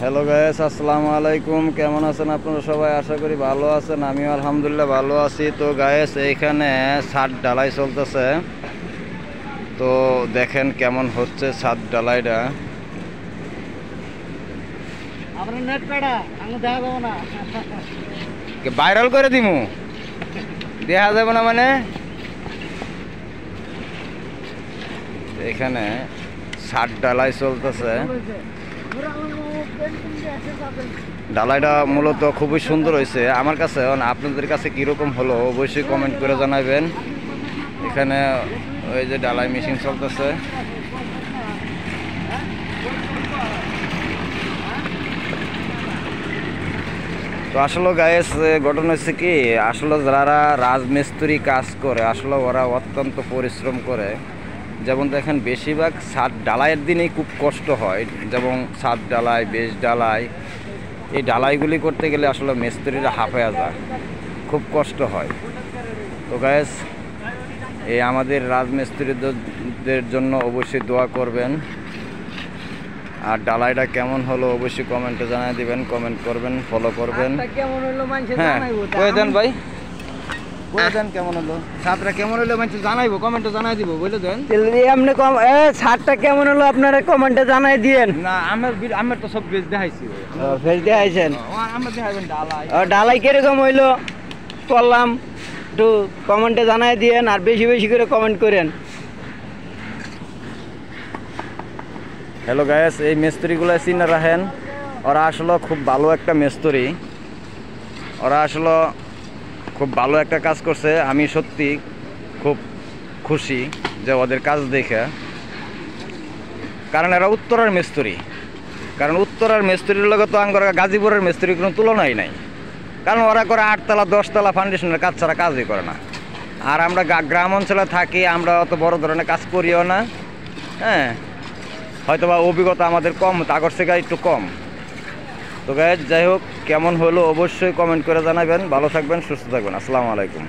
Hello guys, আসসালামু আলাইকুম। কেমন আছেন আপনারা সবাই? আশা করি ভালো আছেন। আমিও আলহামদুলিল্লাহ ভালো আছি। তো গাইস, এইখানে ছাদ ঢালাই চলতেছে। তো দেখেন কেমন হচ্ছে ছাদ ঢালাইটা। ভাইরাল করে দিমু, দেখা যাবে না মানে। এখানে ছাদ ঢালাই চলতেছে। ঢালাইটা মূলত খুবই সুন্দর হয়েছে আমার কাছে। আপনাদের কাছে কীরকম হলো অবশ্যই কমেন্ট করে জানাবেন। এখানে ওই যে ঢালাই মেশিন চলতেছে। তো আসলে গায়েস ঘটনা হচ্ছে কি, আসলে যারা রাজমিস্ত্রি কাজ করে আসলে ওরা অত্যন্ত পরিশ্রম করে। যেমন দেখেন বেশিরভাগ ছাদ ঢালাইয়ের দিনেই খুব কষ্ট হয়। যেমন ছাদ ঢালাই, বেশ ঢালাই, এই ঢালাইগুলি করতে গেলে আসলে মিস্ত্রিরা হাঁপায়া যায়, খুব কষ্ট হয়। তো গায়েস, এই আমাদের রাজমিস্ত্রিদের জন্য অবশ্যই দোয়া করবেন। আর ঢালাইটা কেমন হলো অবশ্যই কমেন্টে জানিয়ে দিবেন, কমেন্ট করবেন, ফলো করবেন। হ্যাঁ, কয়ে দেন ভাই, কয়ে দেন কেমন হলো ছাদটা, কেমন হলো মানুষ জানাইবো, কমেন্টে জানাই দিব, বুঝলে দেন। এমনি ছাদটা কেমন হলো আপনারা কমেন্টে জানাই দিয়েন। না আমার তো সব বেশ দেখাইছি, ফেস দেখাইছেন। আমরা দেখাবেন ঢালাই, ঢালাই কিরকম হইলো করলাম একটু কমেন্টে জানাই দিয়েন, আর বেশি বেশি করে কমেন্ট করেন। হ্যালো গায়েস, এই মিস্ত্রিগুলো চিনে রাখেন। ওরা আসলে খুব ভালো একটা মিস্ত্রি, ওরা আসলে খুব ভালো একটা কাজ করছে। আমি সত্যি খুব খুশি যে ওদের কাজ দেখে। কারণ এরা উত্তরার মিস্ত্রি, কারণ উত্তরার মিস্ত্রির লগে তো আঙ্গর গাজীপুরের মিস্ত্রির কোনো তুলনাই নাই। কারণ ওরা করে 8তলা 10তলা ফাউন্ডেশনের কাজ ছাড়া কাজই করে না। আর আমরা গ্রাম অঞ্চলে থাকি, আমরা অত বড় ধরনের কাজ করিও না। হ্যাঁ, হয়তো বা অভিজ্ঞতা আমাদের কম, তাগর থেকে একটু কম। তো গাইস, যাই হোক, কেমন হলো অবশ্যই কমেন্ট করে জানাবেন। ভালো থাকবেন, সুস্থ থাকবেন। আসসালামু আলাইকুম।